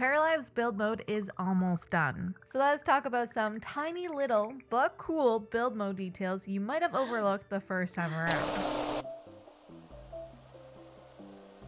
Paralives build mode is almost done. So let's talk about some tiny little but cool build mode details you might have overlooked the first time around.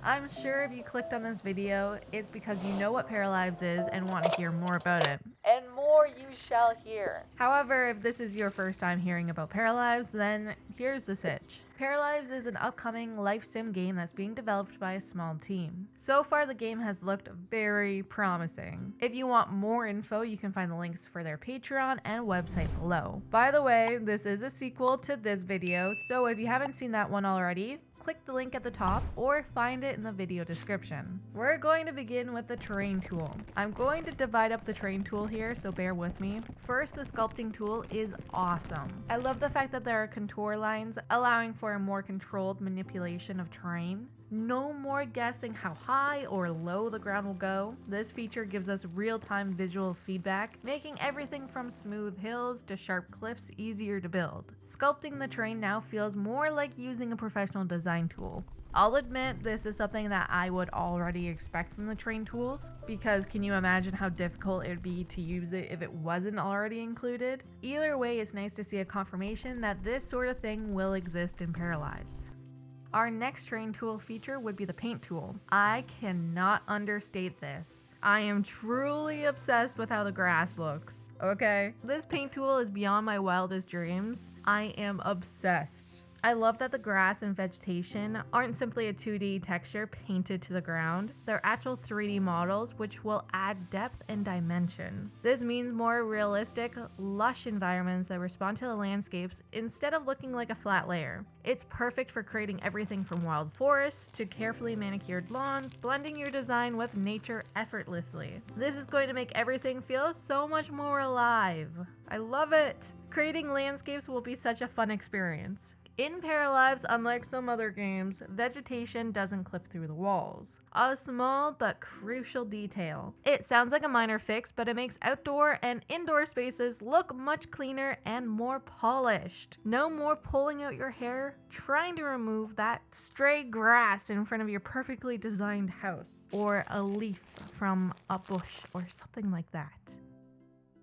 I'm sure if you clicked on this video, it's because you know what Paralives is and want to hear more about it. And more you shall hear. However, if this is your first time hearing about Paralives, then here's the sitch. Paralives is an upcoming life sim game that's being developed by a small team. So far, the game has looked very promising. If you want more info, you can find the links for their Patreon and website below. By the way, this is a sequel to this video, so if you haven't seen that one already, click the link at the top or find it in the video description. We're going to begin with the terrain tool. I'm going to divide up the terrain tool here, so bear with me. First, the sculpting tool is awesome. I love the fact that there are contour lines, allowing for a more controlled manipulation of terrain. No more guessing how high or low the ground will go. This feature gives us real-time visual feedback, making everything from smooth hills to sharp cliffs easier to build. Sculpting the terrain now feels more like using a professional design tool. I'll admit this is something that I would already expect from the terrain tools, because can you imagine how difficult it would be to use it if it wasn't already included? Either way, it's nice to see a confirmation that this sort of thing will exist in Paralives. Our next terrain tool feature would be the paint tool. I cannot understate this. I am truly obsessed with how the grass looks, okay? This paint tool is beyond my wildest dreams. I am obsessed. I love that the grass and vegetation aren't simply a 2D texture painted to the ground. They're actual 3D models which will add depth and dimension. This means more realistic, lush environments that respond to the landscapes instead of looking like a flat layer. It's perfect for creating everything from wild forests to carefully manicured lawns, blending your design with nature effortlessly. This is going to make everything feel so much more alive. I love it! Creating landscapes will be such a fun experience. In Paralives, unlike some other games, vegetation doesn't clip through the walls. A small but crucial detail. It sounds like a minor fix, but it makes outdoor and indoor spaces look much cleaner and more polished. No more pulling out your hair trying to remove that stray grass in front of your perfectly designed house, or a leaf from a bush or something like that.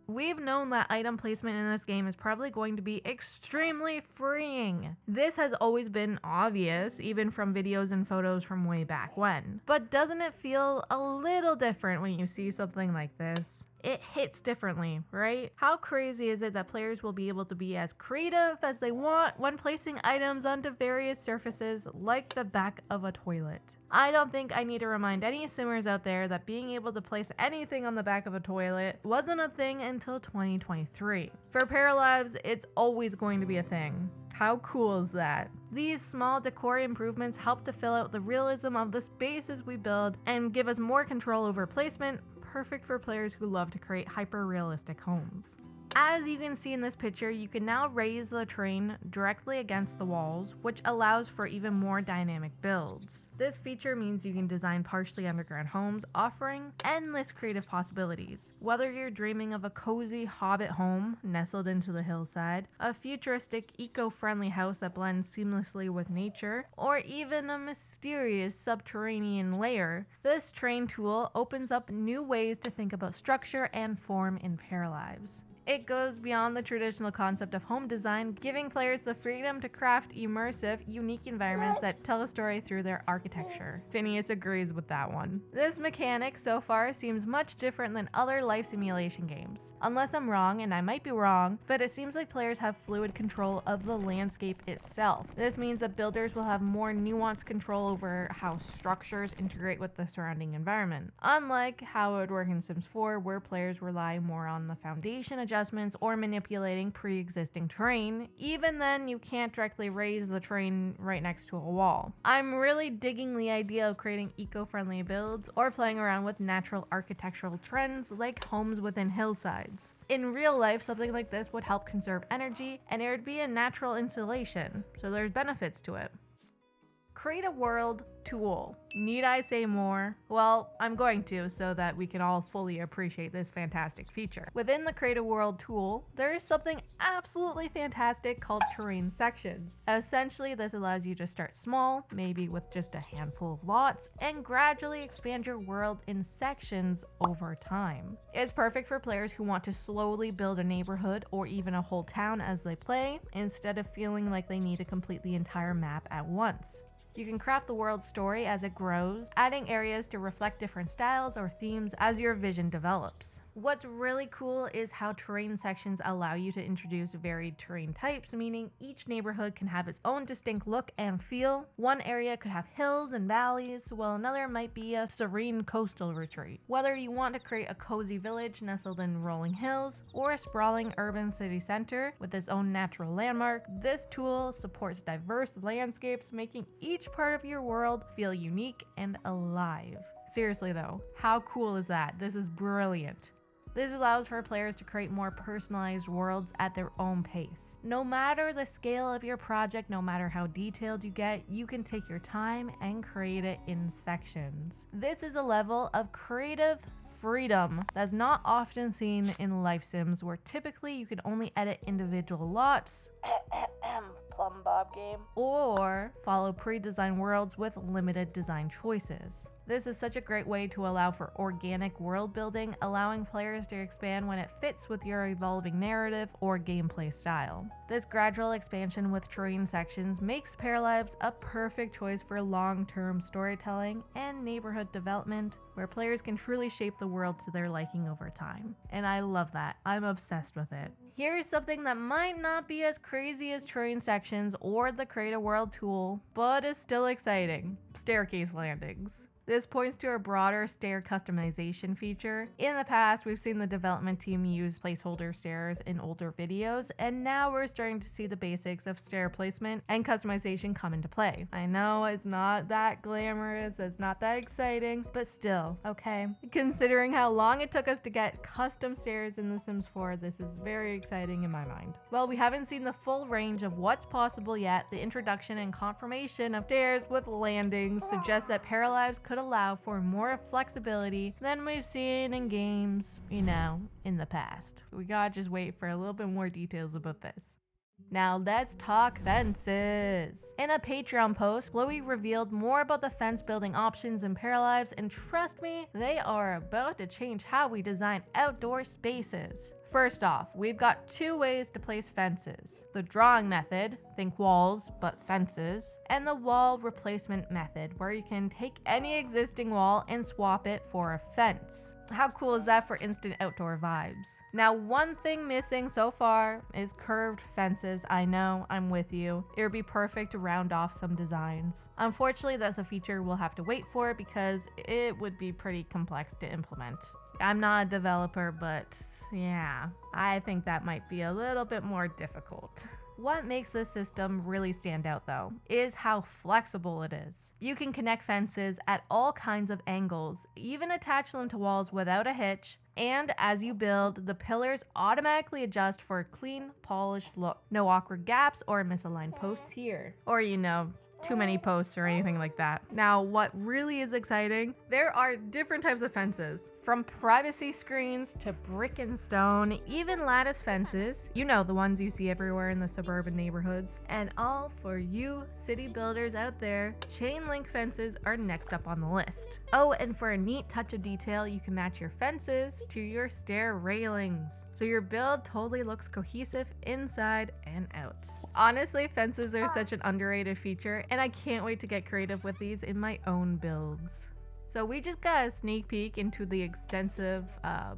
We've known that item placement in this game is probably going to be extremely freeing. This has always been obvious, even from videos and photos from way back when. But doesn't it feel a little different when you see something like this? It hits differently, right? How crazy is it that players will be able to be as creative as they want when placing items onto various surfaces like the back of a toilet? I don't think I need to remind any simmers out there that being able to place anything on the back of a toilet wasn't a thing until 2023. For Paralives, it's always going to be a thing. How cool is that? These small decor improvements help to fill out the realism of the spaces we build and give us more control over placement, perfect for players who love to create hyper-realistic homes. As you can see in this picture, you can now raise the terrain directly against the walls, which allows for even more dynamic builds. This feature means you can design partially underground homes, offering endless creative possibilities. Whether you're dreaming of a cozy hobbit home nestled into the hillside, a futuristic eco-friendly house that blends seamlessly with nature, or even a mysterious subterranean lair, this terrain tool opens up new ways to think about structure and form in Paralives. It goes beyond the traditional concept of home design, giving players the freedom to craft immersive, unique environments that tell a story through their architecture. Phineas agrees with that one. This mechanic so far seems much different than other life simulation games. Unless I'm wrong, and I might be wrong, but it seems like players have fluid control of the landscape itself. This means that builders will have more nuanced control over how structures integrate with the surrounding environment. Unlike how it would work in Sims 4, where players rely more on the foundation adjustments or manipulating pre-existing terrain. Even then, you can't directly raise the terrain right next to a wall. I'm really digging the idea of creating eco-friendly builds or playing around with natural architectural trends like homes within hillsides. In real life, something like this would help conserve energy, and it would be a natural installation, so there's benefits to it. Create a world tool. Need I say more? Well, I'm going to, so that we can all fully appreciate this fantastic feature. Within the Create a World tool, there is something absolutely fantastic called terrain sections. Essentially, this allows you to start small, maybe with just a handful of lots, and gradually expand your world in sections over time. It's perfect for players who want to slowly build a neighborhood or even a whole town as they play, instead of feeling like they need to complete the entire map at once. You can craft the world story as it grows, adding areas to reflect different styles or themes as your vision develops. What's really cool is how terrain sections allow you to introduce varied terrain types, meaning each neighborhood can have its own distinct look and feel. One area could have hills and valleys, while another might be a serene coastal retreat. Whether you want to create a cozy village nestled in rolling hills, or a sprawling urban city center with its own natural landmark, this tool supports diverse landscapes, making each part of your world feel unique and alive. Seriously though, how cool is that? This is brilliant. This allows for players to create more personalized worlds at their own pace. No matter the scale of your project, no matter how detailed you get, you can take your time and create it in sections. This is a level of creative freedom that's not often seen in life sims, where typically you can only edit individual lots Plum Bob game, or follow pre-designed worlds with limited design choices. This is such a great way to allow for organic world building, allowing players to expand when it fits with your evolving narrative or gameplay style. This gradual expansion with terrain sections makes Paralives a perfect choice for long-term storytelling and neighborhood development, where players can truly shape the world to their liking over time. And I love that. I'm obsessed with it. Here's something that might not be as crazy as terrain sections or the Create a World tool, but is still exciting: staircase landings. This points to a broader stair customization feature. In the past, we've seen the development team use placeholder stairs in older videos, and now we're starting to see the basics of stair placement and customization come into play. I know it's not that glamorous, it's not that exciting, but still, okay? Considering how long it took us to get custom stairs in The Sims 4, this is very exciting in my mind. While we haven't seen the full range of what's possible yet, the introduction and confirmation of stairs with landings suggests that Paralives could allow for more flexibility than we've seen in games, in the past. We gotta just wait for a little bit more details about this. Now let's talk fences. In a Patreon post, Chloe revealed more about the fence building options in Paralives, and trust me, they are about to change how we design outdoor spaces. First off, we've got two ways to place fences: the drawing method, think walls but fences, and the wall replacement method, where you can take any existing wall and swap it for a fence. How cool is that for instant outdoor vibes? Now, one thing missing so far is curved fences. I know, I'm with you. It would be perfect to round off some designs. Unfortunately, that's a feature we'll have to wait for because it would be pretty complex to implement. I'm not a developer, but yeah, I think that might be a little bit more difficult. What makes this system really stand out though is how flexible it is. You can connect fences at all kinds of angles, even attach them to walls without a hitch, and as you build, the pillars automatically adjust for a clean, polished look. No awkward gaps or misaligned posts here. Or too many posts or anything like that. Now, what really is exciting, there are different types of fences. From privacy screens to brick and stone, even lattice fences, the ones you see everywhere in the suburban neighborhoods. And all for you city builders out there, chain link fences are next up on the list. Oh, and for a neat touch of detail, you can match your fences to your stair railings, so your build totally looks cohesive inside and out. Honestly, fences are such an underrated feature, and I can't wait to get creative with these in my own builds. So we just got a sneak peek into the extensive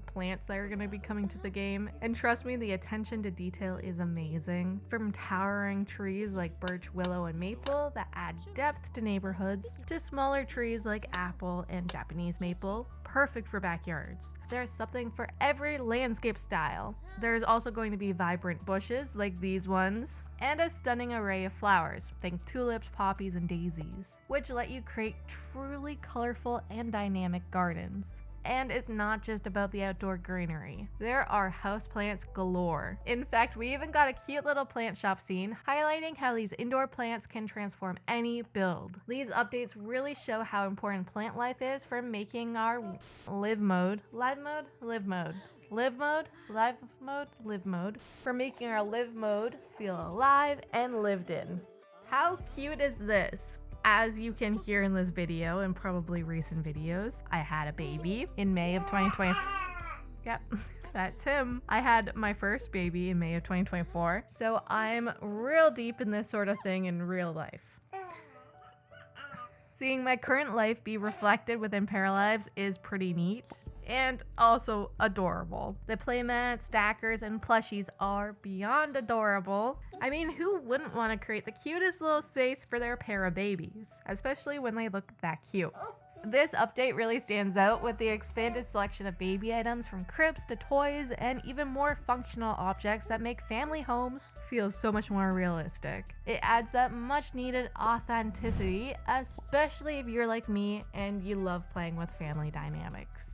plants that are going to be coming to the game, and trust me, the attention to detail is amazing. From towering trees like birch, willow, and maple that add depth to neighborhoods, to smaller trees like apple and Japanese maple, perfect for backyards. There's something for every landscape style. There's also going to be vibrant bushes like these ones, and a stunning array of flowers, think tulips, poppies, and daisies, which let you create truly colorful and dynamic gardens. and it's not just about the outdoor greenery. There are houseplants galore. In fact, we even got a cute little plant shop scene highlighting how these indoor plants can transform any build. These updates really show how important plant life is for making our live mode, for making our live mode feel alive and lived in. How cute is this? As you can hear in this video and probably recent videos, I had a baby in May of 2020. Yep, that's him. I had my first baby in May of 2024, so I'm real deep in this sort of thing in real life. Seeing my current life be reflected within Paralives is pretty neat and also adorable. The playmats, stackers, and plushies are beyond adorable. I mean, who wouldn't want to create the cutest little space for their pair of babies, especially when they look that cute? This update really stands out with the expanded selection of baby items from cribs to toys and even more functional objects that make family homes feel so much more realistic. It adds that much needed authenticity, especially if you're like me and you love playing with family dynamics.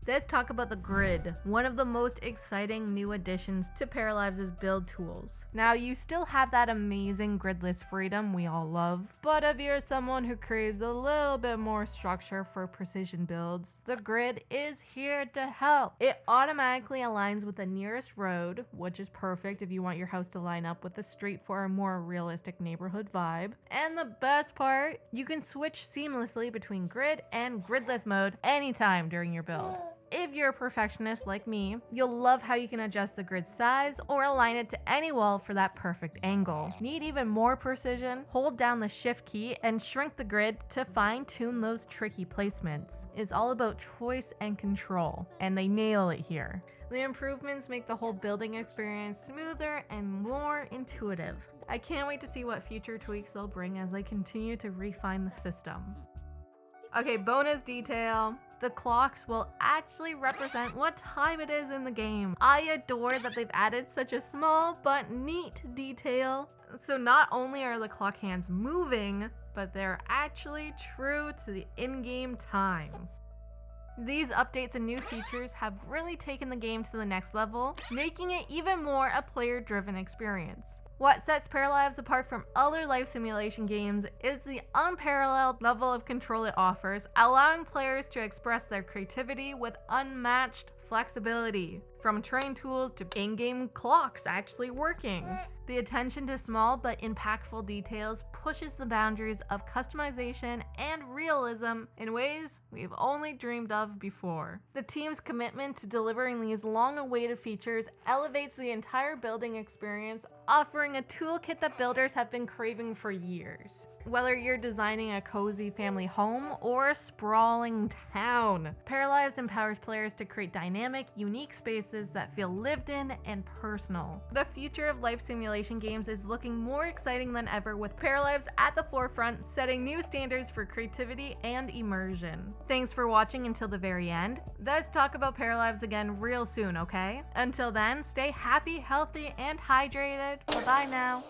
Let's talk about the grid, one of the most exciting new additions to Paralives' build tools. Now, you still have that amazing gridless freedom we all love, but if you're someone who craves a little bit more structure for precision builds, the grid is here to help. It automatically aligns with the nearest road, which is perfect if you want your house to line up with the street for a more realistic neighborhood vibe. And the best part, you can switch seamlessly between grid and gridless mode anytime during your build. If you're a perfectionist like me, you'll love how you can adjust the grid size or align it to any wall for that perfect angle. Need even more precision? Hold down the shift key and shrink the grid to fine-tune those tricky placements. It's all about choice and control, and they nail it here. The improvements make the whole building experience smoother and more intuitive. I can't wait to see what future tweaks they'll bring as they continue to refine the system. Okay, bonus detail. The clocks will actually represent what time it is in the game. I adore that they've added such a small but neat detail. So not only are the clock hands moving, but they're actually true to the in-game time. These updates and new features have really taken the game to the next level, making it even more a player-driven experience. What sets Paralives apart from other life simulation games is the unparalleled level of control it offers, allowing players to express their creativity with unmatched flexibility, from terrain tools to in-game clocks actually working. The attention to small but impactful details pushes the boundaries of customization and realism in ways we've only dreamed of before. The team's commitment to delivering these long-awaited features elevates the entire building experience, offering a toolkit that builders have been craving for years. Whether you're designing a cozy family home or a sprawling town, Paralives empowers players to create dynamic, unique spaces that feel lived in and personal. The future of life simulation games is looking more exciting than ever, with Paralives at the forefront, setting new standards for creativity and immersion. Thanks for watching until the very end. Let's talk about Paralives again real soon, okay? Until then, stay happy, healthy, and hydrated. Bye-bye now.